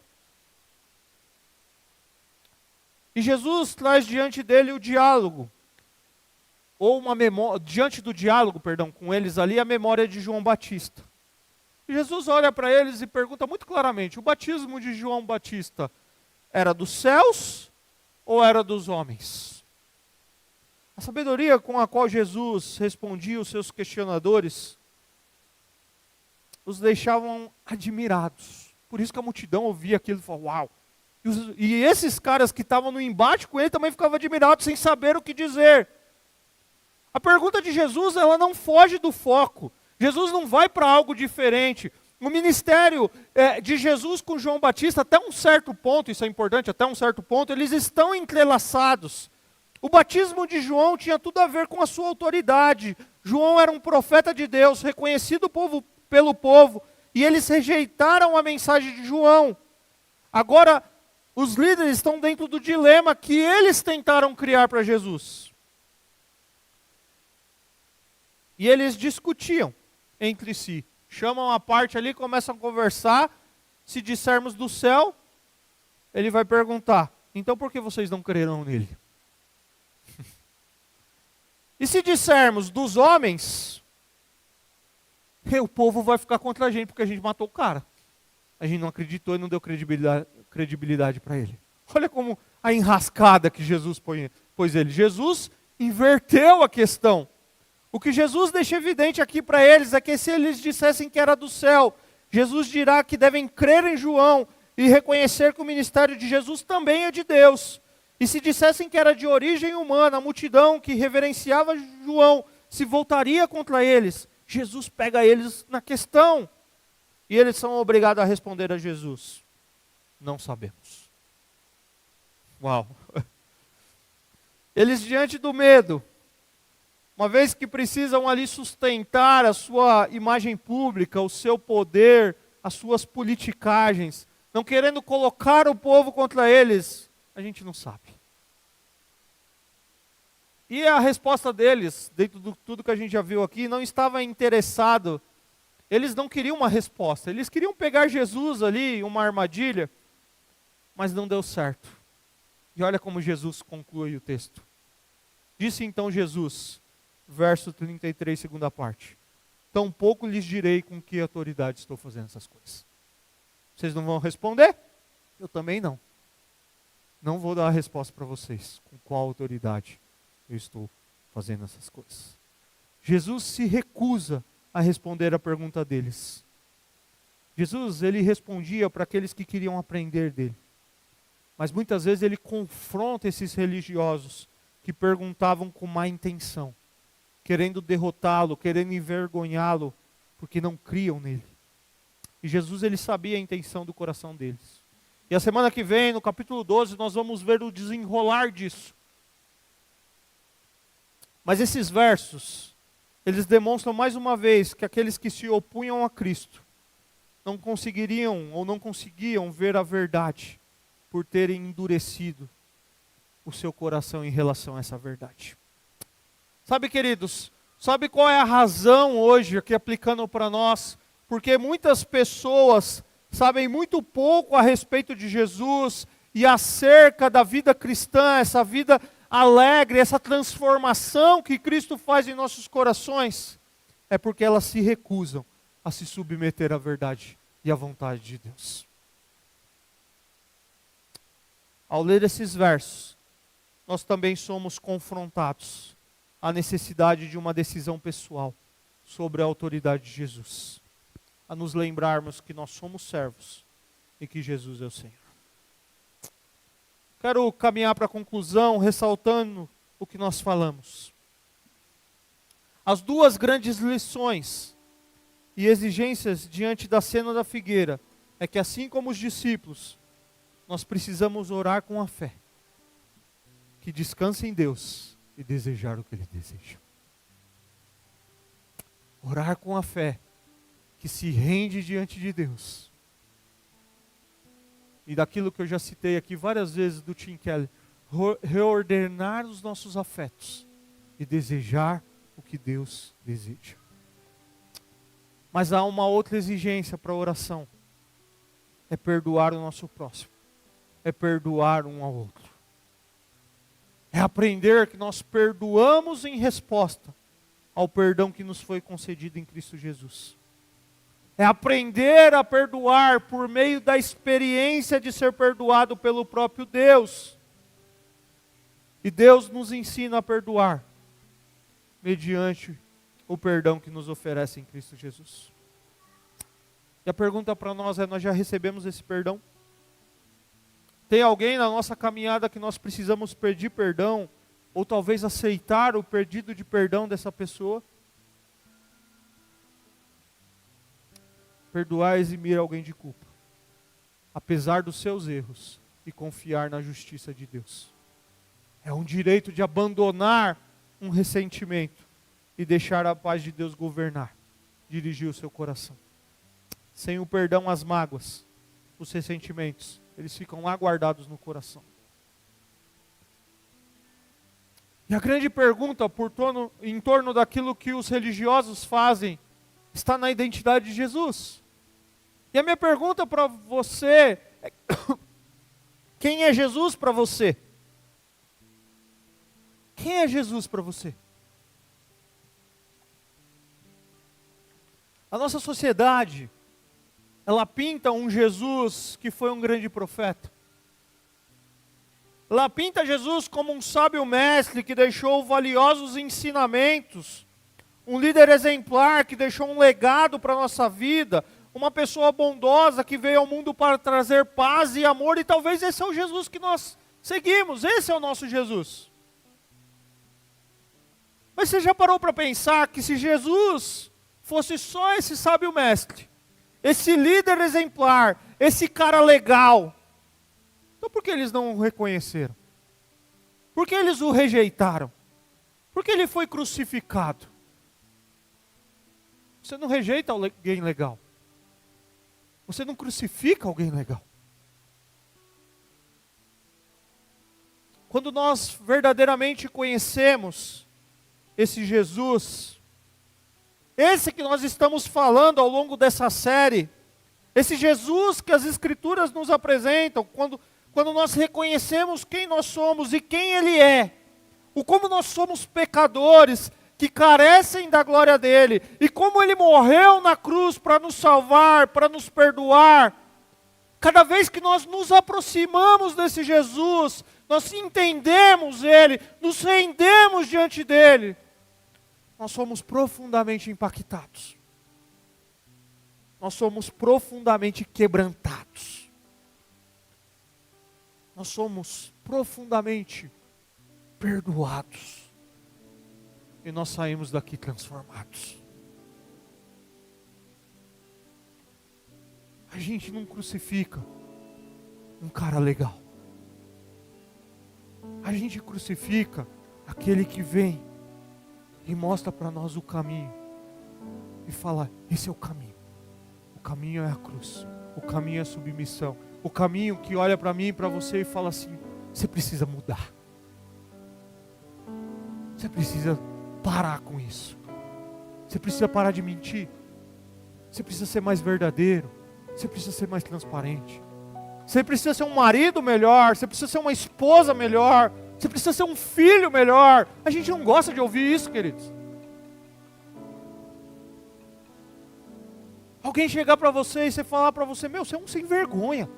E Jesus traz diante dele o diálogo, ou uma memória, diante do diálogo, com eles ali, a memória de João Batista. E Jesus olha para eles e pergunta muito claramente: o batismo de João Batista era dos céus ou era dos homens? A sabedoria com a qual Jesus respondia os seus questionadores os deixavam admirados. Por isso que a multidão ouvia aquilo e falava: uau! E esses caras que estavam no embate com ele também ficavam admirados, sem saber o que dizer. A pergunta de Jesus, ela não foge do foco. Jesus não vai para algo diferente. O ministério de Jesus com João Batista, até um certo ponto, isso é importante, até um certo ponto, eles estão entrelaçados. O batismo de João tinha tudo a ver com a sua autoridade. João era um profeta de Deus, reconhecido pelo povo, e eles rejeitaram a mensagem de João. Agora, os líderes estão dentro do dilema que eles tentaram criar para Jesus. E eles discutiam entre si. Chamam a parte ali, começam a conversar. Se dissermos do céu, ele vai perguntar: então por que vocês não crerão nele? E se dissermos dos homens, o povo vai ficar contra a gente porque a gente matou o cara. A gente não acreditou e não deu credibilidade para ele. Olha como a enrascada que Jesus pôs ele. Jesus inverteu a questão. O que Jesus deixa evidente aqui para eles é que se eles dissessem que era do céu, Jesus dirá que devem crer em João e reconhecer que o ministério de Jesus também é de Deus. E se dissessem que era de origem humana, a multidão que reverenciava João se voltaria contra eles. Jesus pega eles na questão. E eles são obrigados a responder a Jesus: não sabemos. Uau! Eles, diante do medo, uma vez que precisam ali sustentar a sua imagem pública, o seu poder, as suas politicagens, não querendo colocar o povo contra eles, a gente não sabe. E a resposta deles, dentro de tudo que a gente já viu aqui, não estava interessado. Eles não queriam uma resposta, eles queriam pegar Jesus ali, uma armadilha, mas não deu certo. E olha como Jesus conclui o texto. Disse então Jesus, verso 33, segunda parte: tampouco lhes direi com que autoridade estou fazendo essas coisas. Vocês não vão responder? Eu também não. Não vou dar a resposta para vocês com qual autoridade eu estou fazendo essas coisas. Jesus se recusa a responder a pergunta deles. Jesus, ele respondia para aqueles que queriam aprender dele. Mas muitas vezes ele confronta esses religiosos que perguntavam com má intenção, querendo derrotá-lo, querendo envergonhá-lo, porque não criam nele. E Jesus, ele sabia a intenção do coração deles. E a semana que vem, no capítulo 12, nós vamos ver o desenrolar disso. Mas esses versos, eles demonstram mais uma vez que aqueles que se opunham a Cristo não conseguiriam ou não conseguiam ver a verdade por terem endurecido o seu coração em relação a essa verdade. Sabe, queridos, sabe qual é a razão hoje, aqui aplicando para nós? Porque muitas pessoas sabem muito pouco a respeito de Jesus e acerca da vida cristã, essa vida alegre, essa transformação que Cristo faz em nossos corações, é porque elas se recusam a se submeter à verdade e à vontade de Deus. Ao ler esses versos, nós também somos confrontados à necessidade de uma decisão pessoal sobre a autoridade de Jesus, a nos lembrarmos que nós somos servos e que Jesus é o Senhor. Quero caminhar para a conclusão, ressaltando o que nós falamos. As duas grandes lições e exigências diante da cena da figueira é que, assim como os discípulos, nós precisamos orar com a fé, que descansa em Deus e desejar o que Ele deseja. Orar com a fé, que se rende diante de Deus. E daquilo que eu já citei aqui várias vezes do Tim Keller, reordenar os nossos afetos e desejar o que Deus deseja. Mas há uma outra exigência para a oração, é perdoar o nosso próximo, é perdoar um ao outro. É aprender que nós perdoamos em resposta ao perdão que nos foi concedido em Cristo Jesus. É aprender a perdoar por meio da experiência de ser perdoado pelo próprio Deus. E Deus nos ensina a perdoar mediante o perdão que nos oferece em Cristo Jesus. E a pergunta para nós é: nós já recebemos esse perdão? Tem alguém na nossa caminhada que nós precisamos pedir perdão, ou talvez aceitar o pedido de perdão dessa pessoa? Perdoar é eximir alguém de culpa, apesar dos seus erros, e confiar na justiça de Deus. É um direito de abandonar um ressentimento e deixar a paz de Deus governar, dirigir o seu coração. Sem o perdão, as mágoas, os ressentimentos, eles ficam lá guardados no coração. E a grande pergunta em torno daquilo que os religiosos fazem está na identidade de Jesus. E a minha pergunta para você é: quem é Jesus para você? Quem é Jesus para você? A nossa sociedade, ela pinta um Jesus que foi um grande profeta. Ela pinta Jesus como um sábio mestre que deixou valiosos ensinamentos, um líder exemplar que deixou um legado para a nossa vida, uma pessoa bondosa que veio ao mundo para trazer paz e amor, e talvez esse é o Jesus que nós seguimos, esse é o nosso Jesus. Mas você já parou para pensar que se Jesus fosse só esse sábio mestre, esse líder exemplar, esse cara legal, então por que eles não o reconheceram? Por que eles o rejeitaram? Por que ele foi crucificado? Você não rejeita alguém legal. Você não crucifica alguém legal. Quando nós verdadeiramente conhecemos esse Jesus, esse que nós estamos falando ao longo dessa série, esse Jesus que as Escrituras nos apresentam, quando quando nós reconhecemos quem nós somos e quem Ele é, o como nós somos pecadores, que carecem da glória dEle, e como Ele morreu na cruz para nos salvar, para nos perdoar. Cada vez que nós nos aproximamos desse Jesus, nós entendemos Ele, nos rendemos diante dEle, nós somos profundamente impactados. Nós somos profundamente quebrantados. Nós somos profundamente perdoados. E nós saímos daqui transformados. A gente não crucifica um cara legal. A gente crucifica aquele que vem e mostra para nós o caminho. E fala, esse é o caminho. O caminho é a cruz. O caminho é a submissão. O caminho que olha para mim e para você e fala assim, você precisa mudar. Você precisa parar com isso. Você precisa parar de mentir. Você precisa ser mais verdadeiro. Você precisa ser mais transparente. Você precisa ser um marido melhor. Você precisa ser uma esposa melhor. Você precisa ser um filho melhor. A gente não gosta de ouvir isso, queridos. Alguém chegar para você e você falar para você, meu, você é um sem vergonha.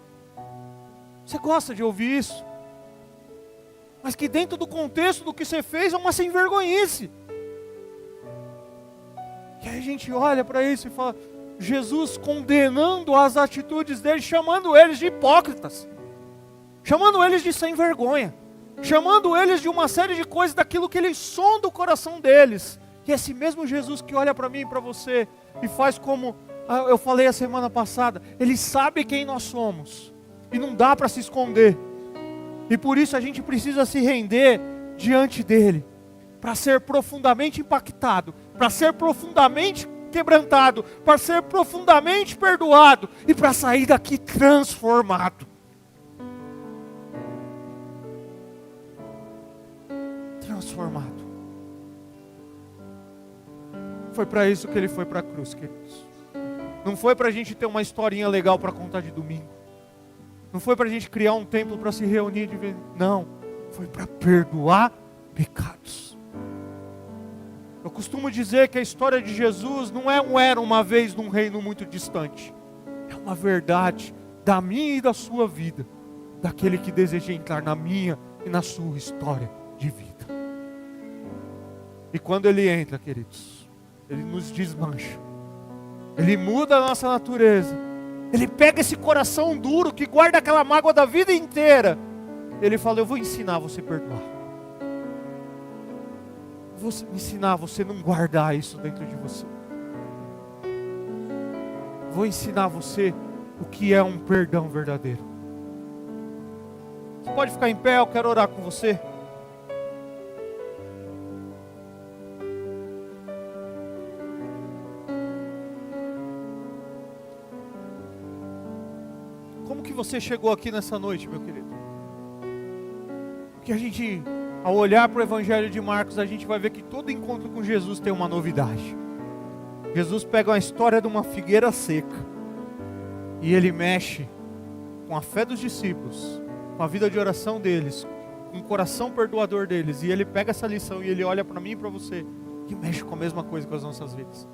Você gosta de ouvir isso. Mas que dentro do contexto do que você fez é uma sem vergonhice. E aí a gente olha para isso e fala, Jesus condenando as atitudes deles, chamando eles de hipócritas, chamando eles de sem vergonha, chamando eles de uma série de coisas daquilo que eles sonda o coração deles. E esse mesmo Jesus que olha para mim e para você e faz como eu falei a semana passada, Ele sabe quem nós somos e não dá para se esconder. E por isso a gente precisa se render diante dEle, para ser profundamente impactado, para ser profundamente quebrantado, para ser profundamente perdoado e para sair daqui transformado. Transformado. Foi para isso que Ele foi para a cruz, queridos. Não foi para a gente ter uma historinha legal para contar de domingo. Não foi para a gente criar um templo para se reunir de vez. Não, foi para perdoar pecados. Eu costumo dizer que a história de Jesus não é um era uma vez num reino muito distante. É uma verdade da minha e da sua vida. Daquele que deseja entrar na minha e na sua história de vida. E quando Ele entra, queridos, Ele nos desmancha. Ele muda a nossa natureza. Ele pega esse coração duro que guarda aquela mágoa da vida inteira. Ele fala, eu vou ensinar você a perdoar. Vou ensinar você a não guardar isso dentro de você. Vou ensinar você o que é um perdão verdadeiro. Você pode ficar em pé, eu quero orar com você. Como que você chegou aqui nessa noite, meu querido? Porque a gente, ao olhar para o Evangelho de Marcos, a gente vai ver que todo encontro com Jesus tem uma novidade. Jesus pega uma história de uma figueira seca e Ele mexe com a fé dos discípulos, com a vida de oração deles, com o coração perdoador deles, e Ele pega essa lição e Ele olha para mim e para você e mexe com a mesma coisa com as nossas vidas.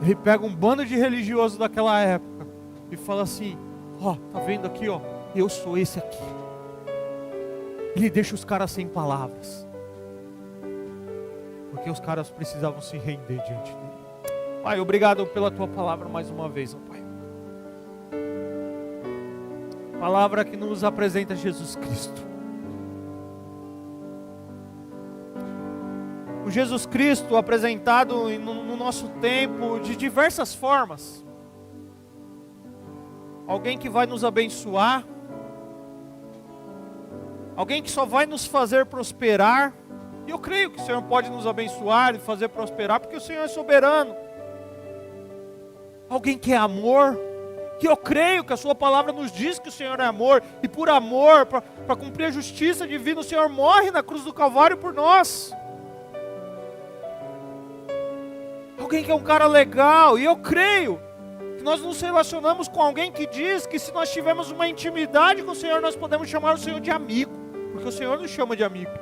Ele pega um bando de religiosos daquela época e fala assim, ó, tá vendo aqui, ó, eu sou esse aqui. Ele deixa os caras sem palavras, porque os caras precisavam se render diante dele. Pai, obrigado pela tua palavra mais uma vez, ó Pai. Palavra que nos apresenta Jesus Cristo. O Jesus Cristo apresentado no nosso tempo de diversas formas. Alguém que vai nos abençoar. Alguém que só vai nos fazer prosperar. E eu creio que o Senhor pode nos abençoar e fazer prosperar, porque o Senhor é soberano. Alguém que é amor. Que eu creio que a sua palavra nos diz que o Senhor é amor. E por amor, para cumprir a justiça divina, o Senhor morre na cruz do Calvário por nós. Alguém que é um cara legal. E eu creio nós nos relacionamos com alguém que diz que se nós tivermos uma intimidade com o Senhor, nós podemos chamar o Senhor de amigo, porque o Senhor nos chama de amigo.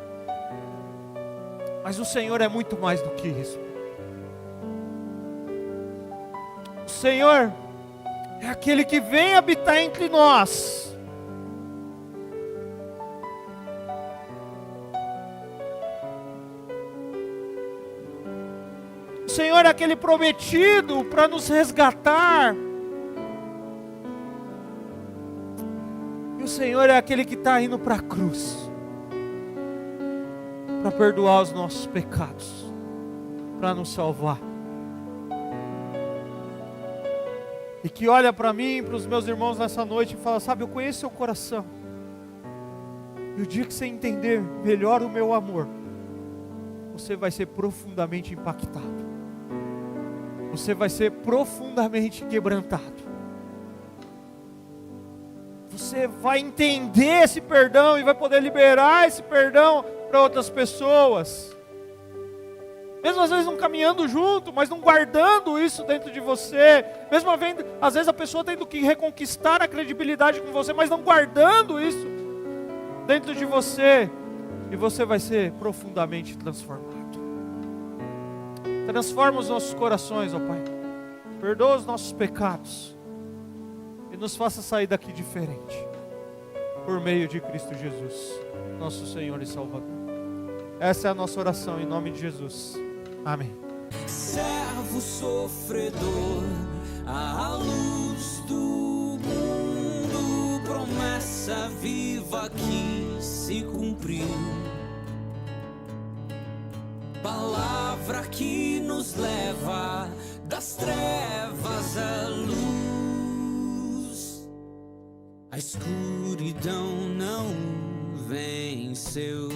Mas o Senhor é muito mais do que isso. O Senhor é aquele que vem habitar entre nós. O Senhor é aquele prometido para nos resgatar. E o Senhor é aquele que está indo para a cruz para perdoar os nossos pecados, para nos salvar. E que olha para mim, para os meus irmãos nessa noite e fala: sabe, eu conheço seu coração. E o dia que você entender melhor o meu amor, você vai ser profundamente impactado. Você vai ser profundamente quebrantado. Você vai entender esse perdão e vai poder liberar esse perdão para outras pessoas. Mesmo às vezes não caminhando junto, mas não guardando isso dentro de você. Mesmo às vezes a pessoa tendo que reconquistar a credibilidade com você, mas não guardando isso dentro de você. E você vai ser profundamente transformado. Transforma os nossos corações, ó Pai. Perdoa os nossos pecados. E nos faça sair daqui diferente. Por meio de Cristo Jesus, nosso Senhor e Salvador. Essa é a nossa oração em nome de Jesus. Amém.
Servo sofredor, à luz do mundo, promessa viva que se cumpriu. Palavra que nos leva das trevas à luz. A escuridão não venceu.